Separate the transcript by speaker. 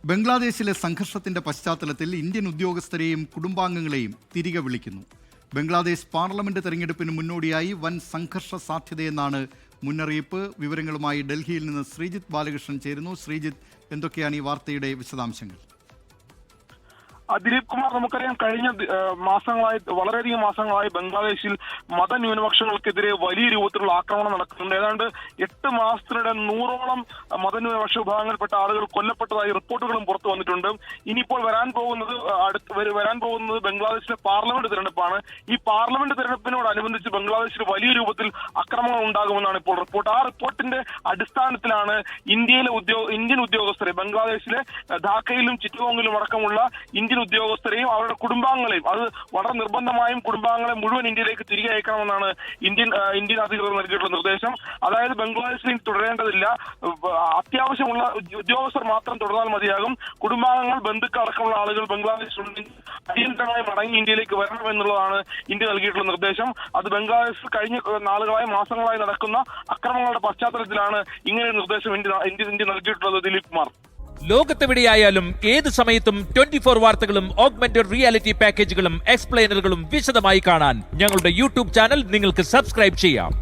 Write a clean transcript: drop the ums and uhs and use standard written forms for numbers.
Speaker 1: ബംഗ്ലാദേശിലെ സംഘർഷത്തിന്റെ പശ്ചാത്തലത്തിൽ ഇന്ത്യൻ ഉദ്യോഗസ്ഥരെയും കുടുംബാംഗങ്ങളെയും തിരികെ വിളിക്കുന്നു. ബംഗ്ലാദേശ് പാർലമെന്റ് തെരഞ്ഞെടുപ്പിന് മുന്നോടിയായി വൻ സംഘർഷ സാധ്യതയെന്നാണ് മുന്നറിയിപ്പ്. വിവരങ്ങളുമായി ഡൽഹിയിൽ നിന്ന് ശ്രീജിത്ത് ബാലകൃഷ്ണൻ ചേരുന്നു. ശ്രീജിത്ത്, എന്തൊക്കെയാണ് ഈ വാർത്തയുടെ വിശദാംശങ്ങൾ?
Speaker 2: ദിലീപ് കുമാർ, നമുക്കറിയാം കഴിഞ്ഞ വളരെയധികം മാസങ്ങളായി ബംഗ്ലാദേശിൽ മതന്യൂനപക്ഷങ്ങൾക്കെതിരെ വലിയ രൂപത്തിലുള്ള ആക്രമണം നടക്കുന്നുണ്ട്. ഏതാണ്ട് 8 മാസത്തിനിടെ 100ഓളം മതന്യൂനപക്ഷ വിഭാഗങ്ങളിൽപ്പെട്ട ആളുകൾ കൊല്ലപ്പെട്ടതായി റിപ്പോർട്ടുകളും പുറത്തു വന്നിട്ടുണ്ട്. ഇനിയിപ്പോൾ വരാൻ പോകുന്നത് ബംഗ്ലാദേശിലെ പാർലമെന്റ് തെരഞ്ഞെടുപ്പാണ്. ഈ പാർലമെന്റ് തെരഞ്ഞെടുപ്പിനോടനുബന്ധിച്ച് ബംഗ്ലാദേശിൽ വലിയ രൂപത്തിൽ ആക്രമണങ്ങൾ ഉണ്ടാകുമെന്നാണ് ഇപ്പോൾ റിപ്പോർട്ട്. ആ റിപ്പോർട്ടിന്റെ അടിസ്ഥാനത്തിലാണ് ഇന്ത്യൻ ഉദ്യോഗസ്ഥരെ ബംഗ്ലാദേശിലെ ധാക്കയിലും ചിറ്റഗോങ്ങിലും അടക്കമുള്ള ഇന്ത്യൻ ഉദ്യോഗസ്ഥരെയും അവരുടെ കുടുംബാംഗങ്ങളെയും, അത് വളരെ നിർബന്ധമായും കുടുംബാംഗങ്ങളെ മുഴുവൻ ഇന്ത്യയിലേക്ക് തിരികെ അയക്കണമെന്നാണ് ഇന്ത്യൻ അധികൃതർ നൽകിയിട്ടുള്ള നിർദ്ദേശം. അതായത് ബംഗ്ലാദേശിൽ തുടരേണ്ടതില്ല, അത്യാവശ്യമുള്ള ഉദ്യോഗസ്ഥർ മാത്രം തുടർന്നാൽ മതിയാകും. കുടുംബാംഗങ്ങൾ, ബന്ധുക്കൾ അടക്കമുള്ള ആളുകൾ ബംഗ്ലാദേശിൽ അടിയന്തരമായി മടങ്ങി ഇന്ത്യയിലേക്ക് വരണമെന്നുള്ളതാണ് ഇന്ത്യ നൽകിയിട്ടുള്ള നിർദ്ദേശം. അത് ബംഗ്ലാദേശിൽ കഴിഞ്ഞ മാസങ്ങളായി നടക്കുന്ന അക്രമങ്ങളുടെ പശ്ചാത്തലത്തിലാണ് ഇങ്ങനെ നിർദ്ദേശം ഇന്ത്യ നൽകിയിട്ടുള്ളത്. ദിലീപ് കുമാർ,
Speaker 3: ലോകത്തെവിടെയായാലും ഏത് സമയത്തും 24 വാർത്തകളും ഓഗ്മെന്റഡ് റിയാലിറ്റി പാക്കേജുകളും എക്സ്പ്ലെയിനറുകളും വിശദമായി കാണാൻ ഞങ്ങളുടെ യൂട്യൂബ് ചാനൽ നിങ്ങൾക്ക് സബ്സ്ക്രൈബ് ചെയ്യാം.